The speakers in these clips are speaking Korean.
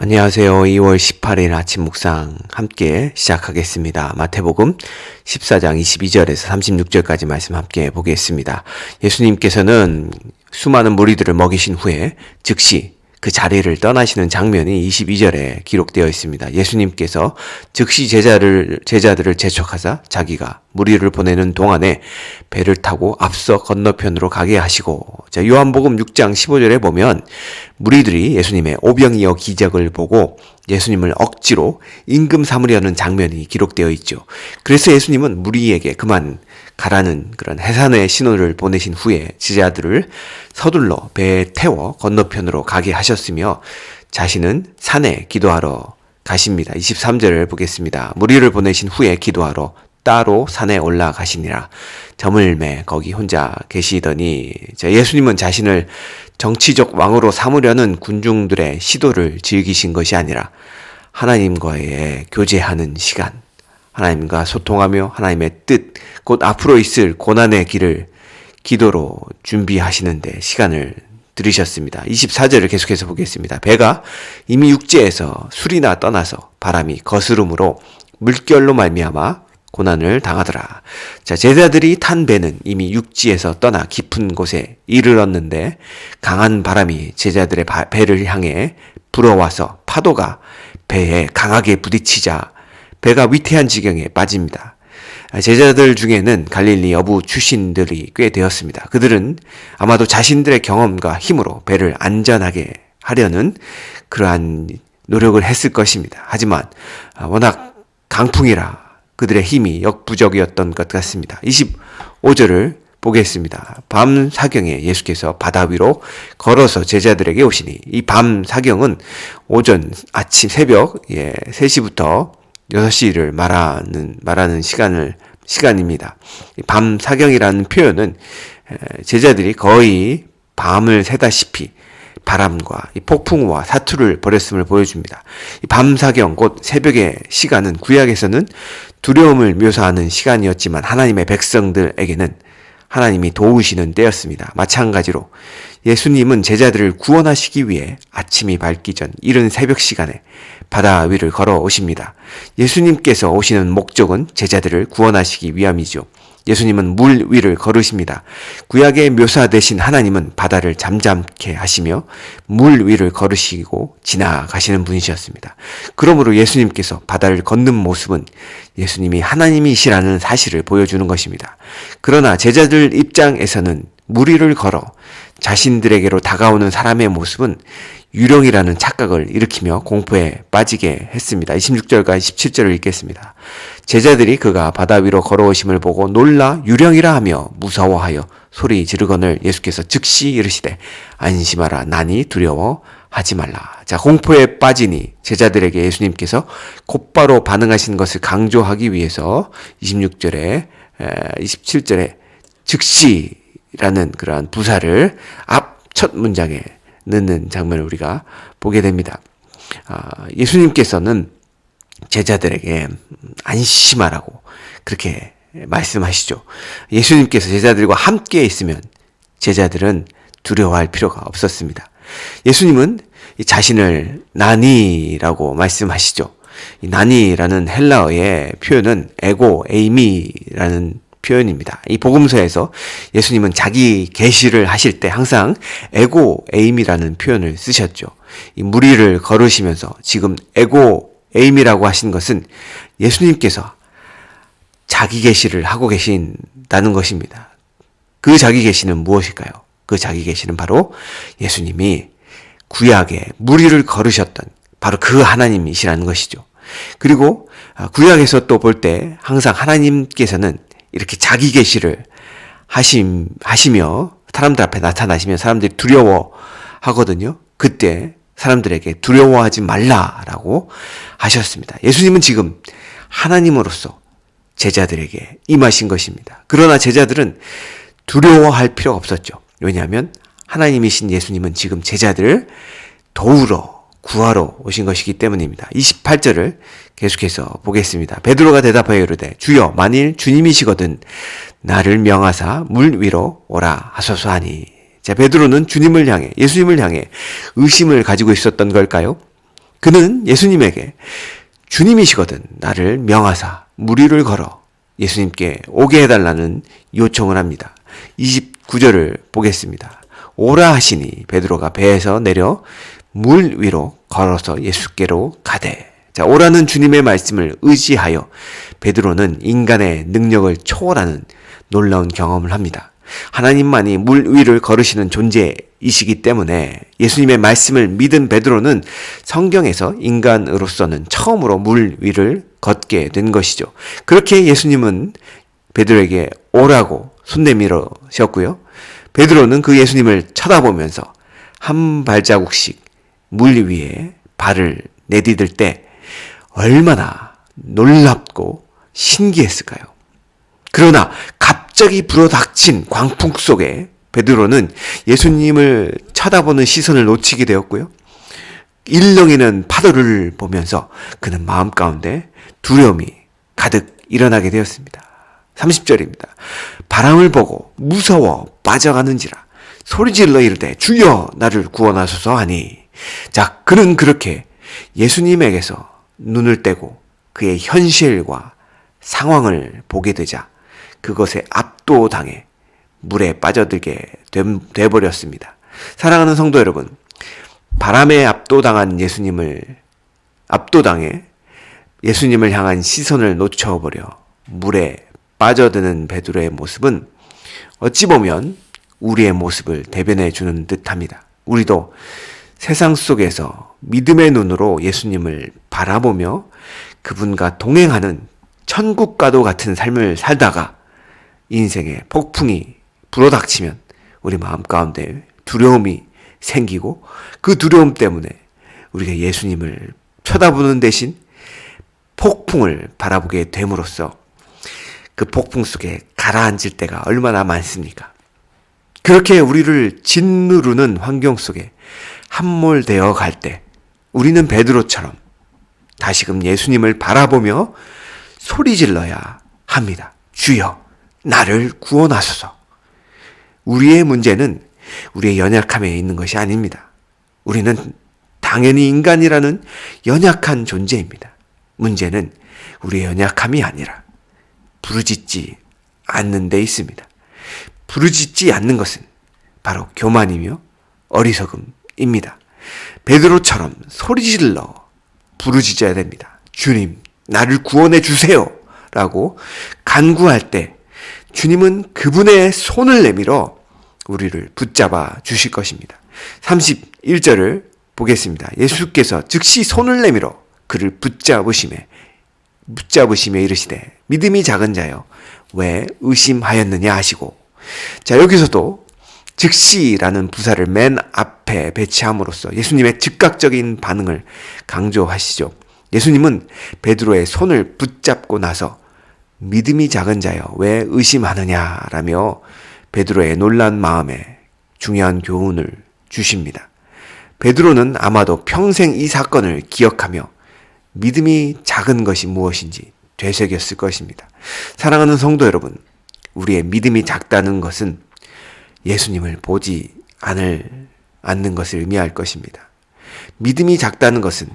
안녕하세요. 2월 18일 아침 묵상 함께 시작하겠습니다. 마태복음 14장 22절에서 36절까지 말씀 함께 보겠습니다. 예수님께서는 수많은 무리들을 먹이신 후에 즉시 그 자리를 떠나시는 장면이 22절에 기록되어 있습니다. 예수님께서 즉시 제자들을 재촉하사 자기가 무리를 보내는 동안에 배를 타고 앞서 건너편으로 가게 하시고, 자, 요한복음 6장 15절에 보면 무리들이 예수님의 오병이어 기적을 보고 예수님을 억지로 임금 삼으려는 장면이 기록되어 있죠. 그래서 예수님은 무리에게 그만 가라는 그런 해산의 신호를 보내신 후에 제자들을 서둘러 배에 태워 건너편으로 가게 하셨으며 자신은 산에 기도하러 가십니다. 23절을 보겠습니다. 무리를 보내신 후에 기도하러 따로 산에 올라가시니라. 저물매 거기 혼자 계시더니, 예수님은 자신을 정치적 왕으로 삼으려는 군중들의 시도를 즐기신 것이 아니라 하나님과의 교제하는 시간, 하나님과 소통하며 하나님의 뜻, 곧 앞으로 있을 고난의 길을 기도로 준비하시는데 시간을 들이셨습니다. 24절을 계속해서 보겠습니다. 배가 이미 육지에서 술이나 떠나서 바람이 거스름으로 물결로 말미암아 고난을 당하더라. 자, 제자들이 탄 배는 이미 육지에서 떠나 깊은 곳에 이르렀는데 강한 바람이 제자들의 배를 향해 불어와서 파도가 배에 강하게 부딪히자 배가 위태한 지경에 빠집니다. 제자들 중에는 갈릴리 어부 출신들이 꽤 되었습니다. 그들은 아마도 자신들의 경험과 힘으로 배를 안전하게 하려는 그러한 노력을 했을 것입니다. 하지만 워낙 강풍이라 그들의 힘이 역부족이었던 것 같습니다. 25절을 보겠습니다. 밤 사경에 예수께서 바다 위로 걸어서 제자들에게 오시니, 이 밤 사경은 오전, 아침, 새벽 3시부터 6시를 말하는 시간입니다. 밤 사경이라는 표현은 제자들이 거의 밤을 새다시피 바람과 이 폭풍우와 사투를 벌였음을 보여줍니다. 이 밤 사경, 곧 새벽의 시간은 구약에서는 두려움을 묘사하는 시간이었지만 하나님의 백성들에게는 하나님이 도우시는 때였습니다. 마찬가지로 예수님은 제자들을 구원하시기 위해 아침이 밝기 전 이른 새벽 시간에 바다 위를 걸어오십니다. 예수님께서 오시는 목적은 제자들을 구원하시기 위함이죠. 예수님은 물 위를 걸으십니다. 구약에 묘사되신 하나님은 바다를 잠잠케 하시며 물 위를 걸으시고 지나가시는 분이셨습니다. 그러므로 예수님께서 바다를 걷는 모습은 예수님이 하나님이시라는 사실을 보여주는 것입니다. 그러나 제자들 입장에서는 물 위를 걸어 자신들에게로 다가오는 사람의 모습은 유령이라는 착각을 일으키며 공포에 빠지게 했습니다. 26절과 27절을 읽겠습니다. 제자들이 그가 바다 위로 걸어오심을 보고 놀라 유령이라 하며 무서워하여 소리 지르거늘 예수께서 즉시 이르시되 안심하라, 나니 두려워하지 말라. 자, 공포에 빠지니 제자들에게 예수님께서 곧바로 반응하신 것을 강조하기 위해서 27절에 즉시라는 그러한 부사를 앞 첫 문장에 넣는 장면을 우리가 보게 됩니다. 예수님께서는 제자들에게 안심하라고 그렇게 말씀하시죠. 예수님께서 제자들과 함께 있으면 제자들은 두려워할 필요가 없었습니다. 예수님은 자신을 나니라고 말씀하시죠. 이 나니라는 헬라어의 표현은 에고 에이미라는 표현입니다. 이 복음서에서 예수님은 자기 계시를 하실 때 항상 에고 에임이라는 표현을 쓰셨죠. 이 무리를 걸으시면서 지금 에고 에임이라고 하신 것은 예수님께서 자기 계시를 하고 계신다는 것입니다. 그 자기 계시는 무엇일까요? 그 자기 계시는 바로 예수님이 구약에 무리를 걸으셨던 바로 그 하나님이시라는 것이죠. 그리고 구약에서 또 볼 때 항상 하나님께서는 이렇게 자기 계시를 하시며 사람들 앞에 나타나시면 사람들이 두려워하거든요. 그때 사람들에게 두려워하지 말라라고 하셨습니다. 예수님은 지금 하나님으로서 제자들에게 임하신 것입니다. 그러나 제자들은 두려워할 필요가 없었죠. 왜냐하면 하나님이신 예수님은 지금 제자들을 도우러 구하러 오신 것이기 때문입니다. 28절을 계속해서 보겠습니다. 베드로가 대답하여 이르되 주여 만일 주님이시거든 나를 명하사 물 위로 오라 하소서 하니. 자, 베드로는 주님을 향해, 예수님을 향해 의심을 가지고 있었던 걸까요? 그는 예수님에게 주님이시거든 나를 명하사 물 위를 걸어 예수님께 오게 해달라는 요청을 합니다. 29절을 보겠습니다. 오라 하시니 베드로가 배에서 내려 물 위로 걸어서 예수께로 가되. 자, 오라는 주님의 말씀을 의지하여 베드로는 인간의 능력을 초월하는 놀라운 경험을 합니다. 하나님만이 물 위를 걸으시는 존재이시기 때문에 예수님의 말씀을 믿은 베드로는 성경에서 인간으로서는 처음으로 물 위를 걷게 된 것이죠. 그렇게 예수님은 베드로에게 오라고 손 내밀으셨고요. 베드로는 그 예수님을 쳐다보면서 한 발자국씩 물 위에 발을 내디딜 때 얼마나 놀랍고 신기했을까요? 그러나 갑자기 불어닥친 광풍 속에 베드로는 예수님을 쳐다보는 시선을 놓치게 되었고요. 일렁이는 파도를 보면서 그는 마음 가운데 두려움이 가득 일어나게 되었습니다. 30절입니다. 바람을 보고 무서워 빠져가는지라 소리질러 이르되 주여 나를 구원하소서 하니. 자, 그는 그렇게 예수님에게서 눈을 떼고 그의 현실과 상황을 보게 되자 그것에 압도당해 물에 빠져들게 돼버렸습니다. 사랑하는 성도 여러분, 바람에 압도당해 예수님을 향한 시선을 놓쳐버려 물에 빠져드는 베드로의 모습은 어찌 보면 우리의 모습을 대변해 주는 듯합니다. 우리도 세상 속에서 믿음의 눈으로 예수님을 바라보며 그분과 동행하는 천국과도 같은 삶을 살다가 인생에 폭풍이 불어닥치면 우리 마음 가운데 두려움이 생기고 그 두려움 때문에 우리가 예수님을 쳐다보는 대신 폭풍을 바라보게 됨으로써 그 폭풍 속에 가라앉을 때가 얼마나 많습니까? 그렇게 우리를 짓누르는 환경 속에 함몰되어 갈 때 우리는 베드로처럼 다시금 예수님을 바라보며 소리질러야 합니다. 주여 나를 구원하소서. 우리의 문제는 우리의 연약함에 있는 것이 아닙니다. 우리는 당연히 인간이라는 연약한 존재입니다. 문제는 우리의 연약함이 아니라 부르짖지 않는 데 있습니다. 부르짖지 않는 것은 바로 교만이며 어리석음입니다. 베드로처럼 소리질러 부르짖어야 됩니다. 주님, 나를 구원해 주세요 라고 간구할 때 주님은 그분의 손을 내밀어 우리를 붙잡아 주실 것입니다. 31절을 보겠습니다. 예수께서 즉시 손을 내밀어 그를 붙잡으시며 이르시되 믿음이 작은 자여 왜 의심하였느냐 하시고. 자, 여기서도 즉시라는 부사를 맨 앞에 배치함으로써 예수님의 즉각적인 반응을 강조하시죠. 예수님은 베드로의 손을 붙잡고 나서 믿음이 작은 자여 왜 의심하느냐라며 베드로의 놀란 마음에 중요한 교훈을 주십니다. 베드로는 아마도 평생 이 사건을 기억하며 믿음이 작은 것이 무엇인지 되새겼을 것입니다. 사랑하는 성도 여러분, 우리의 믿음이 작다는 것은 예수님을 보지 않는 것을 의미할 것입니다. 믿음이 작다는 것은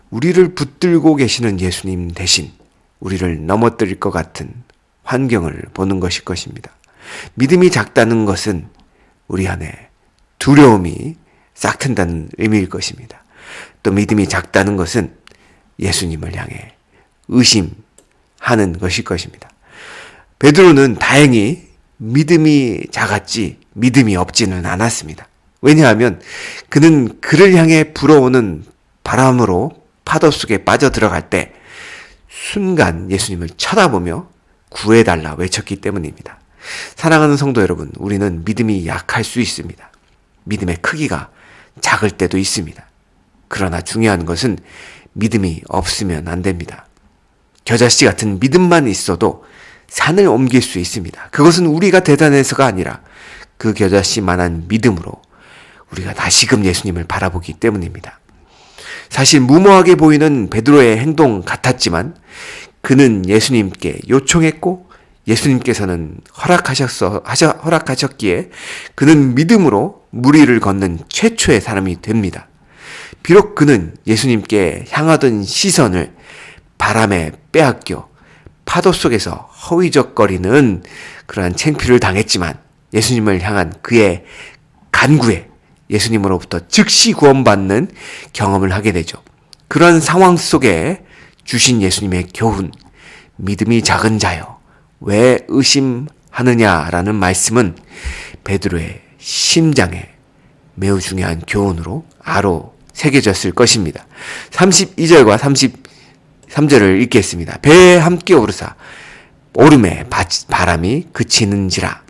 우리를 붙들고 계시는 예수님 대신 우리를 넘어뜨릴 것 같은 환경을 보는 것일 것입니다. 믿음이 작다는 것은 우리 안에 두려움이 싹튼다는 의미일 것입니다. 또 믿음이 작다는 것은 예수님을 향해 의심하는 것일 것입니다. 베드로는 다행히 믿음이 작았지 믿음이 없지는 않았습니다. 왜냐하면 그는 그를 향해 불어오는 바람으로 파도 속에 빠져들어갈 때 순간 예수님을 쳐다보며 구해달라 외쳤기 때문입니다. 사랑하는 성도 여러분, 우리는 믿음이 약할 수 있습니다. 믿음의 크기가 작을 때도 있습니다. 그러나 중요한 것은 믿음이 없으면 안 됩니다. 겨자씨 같은 믿음만 있어도 산을 옮길 수 있습니다. 그것은 우리가 대단해서가 아니라 그 겨자씨만한 믿음으로 우리가 다시금 예수님을 바라보기 때문입니다. 사실 무모하게 보이는 베드로의 행동 같았지만 그는 예수님께 요청했고 예수님께서는 허락하셨기에 그는 믿음으로 물 위를 걷는 최초의 사람이 됩니다. 비록 그는 예수님께 향하던 시선을 바람에 빼앗겨 파도 속에서 허위적거리는 그러한 창피를 당했지만 예수님을 향한 그의 간구에 예수님으로부터 즉시 구원받는 경험을 하게 되죠. 그런 상황 속에 주신 예수님의 교훈, 믿음이 작은 자여 왜 의심하느냐라는 말씀은 베드로의 심장에 매우 중요한 교훈으로 아로 새겨졌을 것입니다. 32절과 33절을 읽겠습니다. 배에 함께 오르사 오름에 바람이 그치는지라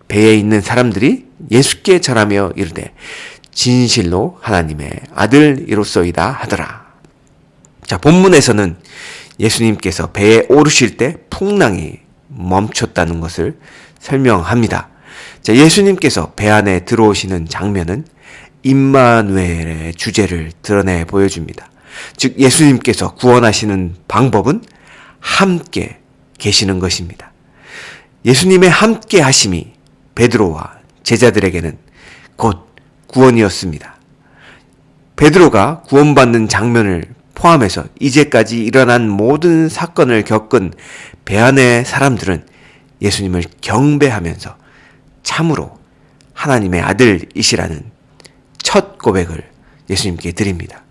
배에 있는 사람들이 예수께 절하며 이르되 진실로 하나님의 아들이로소이다 하더라. 자, 본문에서는 예수님께서 배에 오르실 때 풍랑이 멈췄다는 것을 설명합니다. 자, 예수님께서 배 안에 들어오시는 장면은 임마누엘의 주제를 드러내 보여줍니다. 즉 예수님께서 구원하시는 방법은 함께 계시는 것입니다. 예수님의 함께 하심이 베드로와 제자들에게는 곧 구원이었습니다. 베드로가 구원받는 장면을 포함해서 이제까지 일어난 모든 사건을 겪은 배 안의 사람들은 예수님을 경배하면서 참으로 하나님의 아들이시라는 첫 고백을 예수님께 드립니다.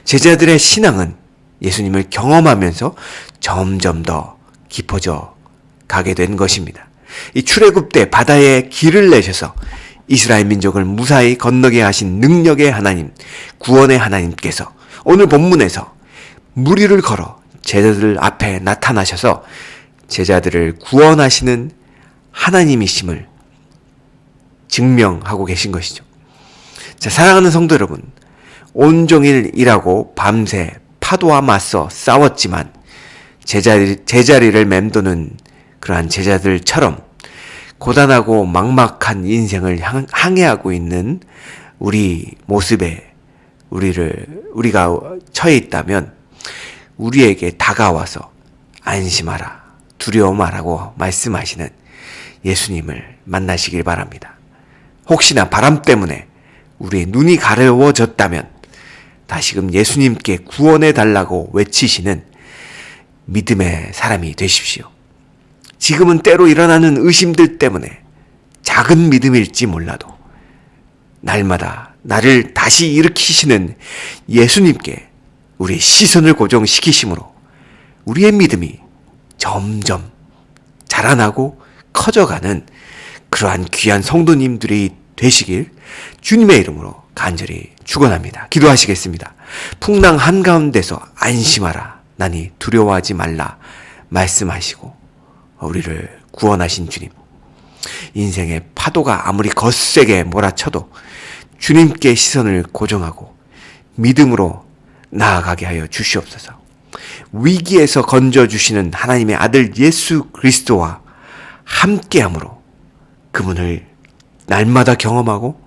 제자들의 신앙은 예수님을 경험하면서 점점 더 깊어져 가게 된 것입니다. 이 출애굽 때 바다에 길을 내셔서 이스라엘 민족을 무사히 건너게 하신 능력의 하나님, 구원의 하나님께서 오늘 본문에서 무리를 걸어 제자들 앞에 나타나셔서 제자들을 구원하시는 하나님이심을 증명하고 계신 것이죠. 자, 사랑하는 성도 여러분, 온종일 일하고 밤새 파도와 맞서 싸웠지만 제자리를 맴도는 그러한 제자들처럼 고단하고 막막한 인생을 항해하고 있는 우리 모습에 우리가 처해 있다면 우리에게 다가와서 안심하라, 두려워 마라고 말씀하시는 예수님을 만나시길 바랍니다. 혹시나 바람 때문에 우리의 눈이 가려워졌다면 다시금 예수님께 구원해 달라고 외치시는 믿음의 사람이 되십시오. 지금은 때로 일어나는 의심들 때문에 작은 믿음일지 몰라도 날마다 나를 다시 일으키시는 예수님께 우리의 시선을 고정시키심으로 우리의 믿음이 점점 자라나고 커져가는 그러한 귀한 성도님들이 되시길 주님의 이름으로 간절히 축원합니다. 기도하시겠습니다. 풍랑 한가운데서 안심하라, 나니 두려워하지 말라 말씀하시고 우리를 구원하신 주님, 인생의 파도가 아무리 거세게 몰아쳐도 주님께 시선을 고정하고 믿음으로 나아가게 하여 주시옵소서. 위기에서 건져주시는 하나님의 아들 예수 그리스도와 함께함으로 그분을 날마다 경험하고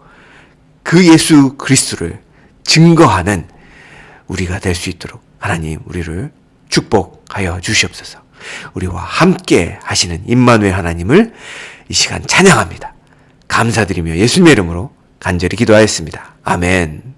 그 예수 그리스도를 증거하는 우리가 될 수 있도록 하나님 우리를 축복하여 주시옵소서. 우리와 함께 하시는 임마누엘 하나님을 이 시간 찬양합니다. 감사드리며 예수님의 이름으로 간절히 기도하였습니다. 아멘.